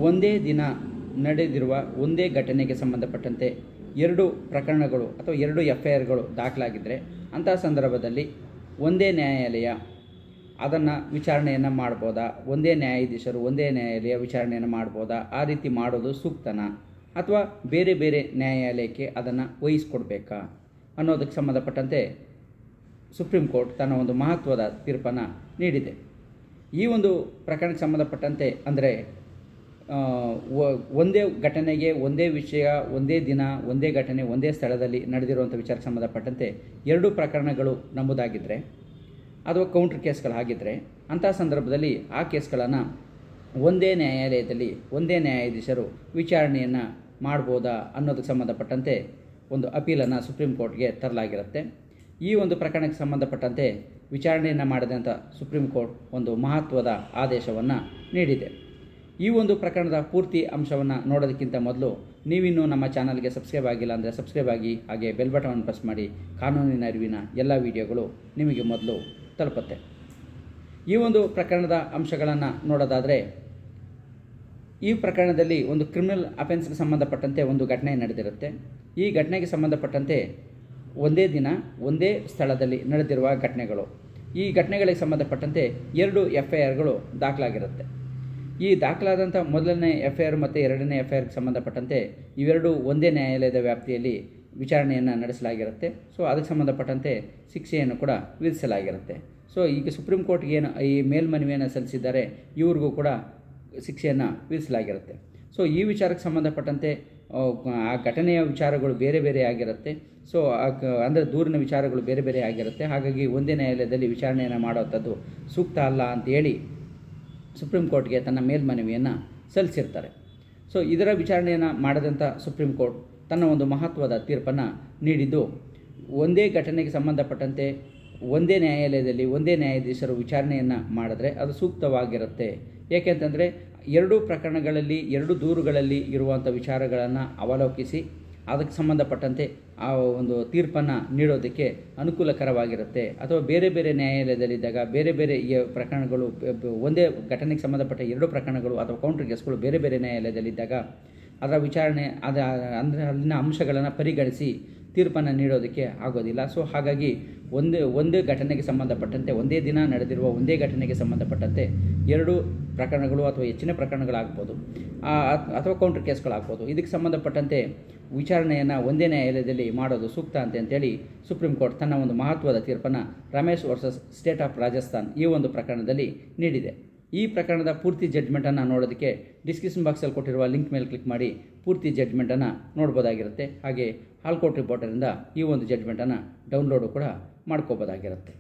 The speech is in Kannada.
ಒಂದೇ ದಿನ ನಡೆದಿರುವ ಒಂದೇ ಘಟನೆಗೆ ಸಂಬಂಧಪಟ್ಟಂತೆ ಎರಡು ಪ್ರಕರಣಗಳು ಅಥವಾ ಎರಡು FIRಗಳು ದಾಖಲಾಗಿದ್ದರೆ ಅಂತಹ ಸಂದರ್ಭದಲ್ಲಿ ಒಂದೇ ನ್ಯಾಯಾಲಯ ಅದನ್ನು ವಿಚಾರಣೆಯನ್ನು ಮಾಡ್ಬೋದಾ, ಒಂದೇ ನ್ಯಾಯಾಧೀಶರು ಒಂದೇ ನ್ಯಾಯಾಲಯ ವಿಚಾರಣೆಯನ್ನು ಮಾಡ್ಬೋದಾ, ಆ ರೀತಿ ಮಾಡೋದು ಸೂಕ್ತನಾ ಅಥವಾ ಬೇರೆ ಬೇರೆ ನ್ಯಾಯಾಲಯಕ್ಕೆ ಅದನ್ನು ವಹಿಸ್ಕೊಡ್ಬೇಕಾ ಅನ್ನೋದಕ್ಕೆ ಸಂಬಂಧಪಟ್ಟಂತೆ ಸುಪ್ರೀಂ ಕೋರ್ಟ್ ತನ್ನ ಒಂದು ಮಹತ್ವದ ತೀರ್ಪನ್ನು ನೀಡಿದೆ. ಈ ಒಂದು ಪ್ರಕರಣಕ್ಕೆ ಸಂಬಂಧಪಟ್ಟಂತೆ ಅಂದರೆ ಒಂದೇ ಘಟನೆಗೆ ಒಂದೇ ವಿಷಯ ಒಂದೇ ದಿನ ಒಂದೇ ಘಟನೆ ಒಂದೇ ಸ್ಥಳದಲ್ಲಿ ನಡೆದಿರುವಂಥ ವಿಚಾರಕ್ಕೆ ಸಂಬಂಧಪಟ್ಟಂತೆ ಎರಡು ಪ್ರಕರಣಗಳು ನಮೂದಾಗಿದ್ದರೆ ಅಥವಾ ಕೌಂಟ್ರ್ ಕೇಸ್ಗಳಾಗಿದ್ದರೆ ಅಂತಹ ಸಂದರ್ಭದಲ್ಲಿ ಆ ಕೇಸ್ಗಳನ್ನು ಒಂದೇ ನ್ಯಾಯಾಲಯದಲ್ಲಿ ಒಂದೇ ನ್ಯಾಯಾಧೀಶರು ವಿಚಾರಣೆಯನ್ನು ಮಾಡ್ಬೋದಾ ಅನ್ನೋದಕ್ಕೆ ಸಂಬಂಧಪಟ್ಟಂತೆ ಒಂದು ಅಪೀಲನ್ನು ಸುಪ್ರೀಂ ಕೋರ್ಟ್ಗೆ ತರಲಾಗಿರುತ್ತೆ. ಈ ಒಂದು ಪ್ರಕರಣಕ್ಕೆ ಸಂಬಂಧಪಟ್ಟಂತೆ ವಿಚಾರಣೆಯನ್ನು ಮಾಡಿದಂಥ ಸುಪ್ರೀಂ ಕೋರ್ಟ್ ಒಂದು ಮಹತ್ವದ ಆದೇಶವನ್ನು ನೀಡಿದೆ. ಈ ಒಂದು ಪ್ರಕರಣದ ಪೂರ್ತಿ ಅಂಶವನ್ನು ನೋಡೋದಕ್ಕಿಂತ ಮೊದಲು ನೀವಿನ್ನೂ ನಮ್ಮ ಚಾನಲ್ಗೆ ಸಬ್ಸ್ಕ್ರೈಬ್ ಆಗಿಲ್ಲ ಅಂದರೆ ಸಬ್ಸ್ಕ್ರೈಬ್ ಆಗಿ, ಹಾಗೆ ಬೆಲ್ ಬಟನ್ ಪ್ರೆಸ್ ಮಾಡಿ. ಕಾನೂನಿನ ಅರಿವಿನ ಎಲ್ಲ ವಿಡಿಯೋಗಳು ನಿಮಗೆ ಮೊದಲು ತಲುಪುತ್ತೆ. ಈ ಒಂದು ಪ್ರಕರಣದ ಅಂಶಗಳನ್ನು ನೋಡೋದಾದರೆ ಈ ಪ್ರಕರಣದಲ್ಲಿ ಒಂದು ಕ್ರಿಮಿನಲ್ ಅಫೆನ್ಸ್ಗೆ ಸಂಬಂಧಪಟ್ಟಂತೆ ಒಂದು ಘಟನೆ ನಡೆದಿರುತ್ತೆ. ಈ ಘಟನೆಗೆ ಸಂಬಂಧಪಟ್ಟಂತೆ ಒಂದೇ ದಿನ ಒಂದೇ ಸ್ಥಳದಲ್ಲಿ ನಡೆದಿರುವ ಘಟನೆಗಳು. ಈ ಘಟನೆಗಳಿಗೆ ಸಂಬಂಧಪಟ್ಟಂತೆ ಎರಡು FIRಗಳು ದಾಖಲಾಗಿರುತ್ತೆ. ಈ ದಾಖಲಾದಂಥ ಮೊದಲನೇ FIR ಮತ್ತು ಎರಡನೇ FIRಗೆ ಸಂಬಂಧಪಟ್ಟಂತೆ ಇವೆರಡು ಒಂದೇ ನ್ಯಾಯಾಲಯದ ವ್ಯಾಪ್ತಿಯಲ್ಲಿ ವಿಚಾರಣೆಯನ್ನು ನಡೆಸಲಾಗಿರುತ್ತೆ. ಸೊ ಅದಕ್ಕೆ ಸಂಬಂಧಪಟ್ಟಂತೆ ಶಿಕ್ಷೆಯನ್ನು ಕೂಡ ವಿಧಿಸಲಾಗಿರುತ್ತೆ. ಸೊ ಈಗ ಸುಪ್ರೀಂ ಕೋರ್ಟ್ಗೆ ಏನು ಈ ಮೇಲ್ಮನವಿಯನ್ನು ಸಲ್ಲಿಸಿದ್ದಾರೆ ಇವ್ರಿಗೂ ಕೂಡ ಶಿಕ್ಷೆಯನ್ನು ವಿಧಿಸಲಾಗಿರುತ್ತೆ. ಸೊ ಈ ವಿಚಾರಕ್ಕೆ ಸಂಬಂಧಪಟ್ಟಂತೆ ಆ ಘಟನೆಯ ವಿಚಾರಗಳು ಬೇರೆ ಬೇರೆ ಆಗಿರುತ್ತೆ. ಸೊ ಅಂದರೆ ದೂರಿನ ವಿಚಾರಗಳು ಬೇರೆ ಬೇರೆ ಆಗಿರುತ್ತೆ. ಹಾಗಾಗಿ ಒಂದೇ ನ್ಯಾಯಾಲಯದಲ್ಲಿ ವಿಚಾರಣೆಯನ್ನು ಮಾಡುವಂಥದ್ದು ಸೂಕ್ತ ಅಲ್ಲ ಅಂತೇಳಿ ಸುಪ್ರೀಂ ಕೋರ್ಟ್ಗೆ ತನ್ನ ಮೇಲ್ಮನವಿಯನ್ನು ಸಲ್ಲಿಸಿರ್ತಾರೆ. ಸೊ ಇದರ ವಿಚಾರಣೆಯನ್ನು ಮಾಡಿದಂಥ ಸುಪ್ರೀಂ ಕೋರ್ಟ್ ತನ್ನ ಒಂದು ಮಹತ್ವದ ತೀರ್ಪನ್ನು ನೀಡಿದ್ದು, ಒಂದೇ ಘಟನೆಗೆ ಸಂಬಂಧಪಟ್ಟಂತೆ ಒಂದೇ ನ್ಯಾಯಾಲಯದಲ್ಲಿ ಒಂದೇ ನ್ಯಾಯಾಧೀಶರು ವಿಚಾರಣೆಯನ್ನು ಮಾಡಿದ್ರೆ ಅದು ಸೂಕ್ತವಾಗಿರುತ್ತೆ. ಏಕೆಂತಂದರೆ ಎರಡೂ ಪ್ರಕರಣಗಳಲ್ಲಿ ಎರಡು ದೂರುಗಳಲ್ಲಿ ಇರುವಂಥ ವಿಚಾರಗಳನ್ನು ಅವಲೋಕಿಸಿ ಅದಕ್ಕೆ ಸಂಬಂಧಪಟ್ಟಂತೆ ಆ ಒಂದು ತೀರ್ಪನ್ನು ನೀಡೋದಕ್ಕೆ ಅನುಕೂಲಕರವಾಗಿರುತ್ತೆ. ಅಥವಾ ಬೇರೆ ಬೇರೆ ನ್ಯಾಯಾಲಯದಲ್ಲಿದ್ದಾಗ ಬೇರೆ ಬೇರೆ ಪ್ರಕರಣಗಳು ಒಂದೇ ಘಟನೆಗೆ ಸಂಬಂಧಪಟ್ಟ ಎರಡು ಪ್ರಕರಣಗಳು ಅಥವಾ ಕೌಂಟರ್ ಕೇಸ್ಗಳು ಬೇರೆ ಬೇರೆ ನ್ಯಾಯಾಲಯದಲ್ಲಿದ್ದಾಗ ಅದರ ವಿಚಾರಣೆ ಅಂದರೆ ಅಲ್ಲಿನ ಅಂಶಗಳನ್ನು ಪರಿಗಣಿಸಿ ತೀರ್ಪನ್ನು ನೀಡೋದಕ್ಕೆ ಆಗೋದಿಲ್ಲ. ಸೊ ಹಾಗಾಗಿ ಒಂದೇ ಘಟನೆಗೆ ಸಂಬಂಧಪಟ್ಟಂತೆ ಒಂದೇ ದಿನ ನಡೆದಿರುವ ಒಂದೇ ಘಟನೆಗೆ ಸಂಬಂಧಪಟ್ಟಂತೆ ಎರಡು ಪ್ರಕರಣಗಳು ಅಥವಾ ಹೆಚ್ಚಿನ ಪ್ರಕರಣಗಳಾಗ್ಬೋದು ಅಥವಾ ಕೌಂಟರ್ ಕೇಸ್ಗಳಾಗ್ಬೋದು. ಇದಕ್ಕೆ ಸಂಬಂಧಪಟ್ಟಂತೆ ವಿಚಾರಣೆಯನ್ನು ಒಂದೇ ನ್ಯಾಯಾಲಯದಲ್ಲಿ ಮಾಡೋದು ಸೂಕ್ತ ಅಂತೇಳಿ ಸುಪ್ರೀಂ ಕೋರ್ಟ್ ತನ್ನ ಒಂದು ಮಹತ್ವದ ತೀರ್ಪನ್ನು Ramesh versus state of Rajasthan ಈ ಒಂದು ಪ್ರಕರಣದಲ್ಲಿ ನೀಡಿದೆ. ಈ ಪ್ರಕರಣದ ಪೂರ್ತಿ ಜಡ್ಜ್ಮೆಂಟನ್ನು ನೋಡೋದಕ್ಕೆ ಡಿಸ್ಕ್ರಿಪ್ಷನ್ ಬಾಕ್ಸಲ್ಲಿ ಕೊಟ್ಟಿರುವ ಲಿಂಕ್ ಮೇಲೆ ಕ್ಲಿಕ್ ಮಾಡಿ ಪೂರ್ತಿ ಜಡ್ಜ್ಮೆಂಟನ್ನು ನೋಡ್ಬೋದಾಗಿರುತ್ತೆ. ಹಾಗೆ ಹಾಲ್ ಕೋರ್ಟ್ ರಿಪೋರ್ಟರಿಂದ ಈ ಒಂದು ಜಡ್ಜ್ಮೆಂಟನ್ನು ಡೌನ್ಲೋಡು ಕೂಡ ಮಾಡ್ಕೋಬೋದಾಗಿರುತ್ತೆ.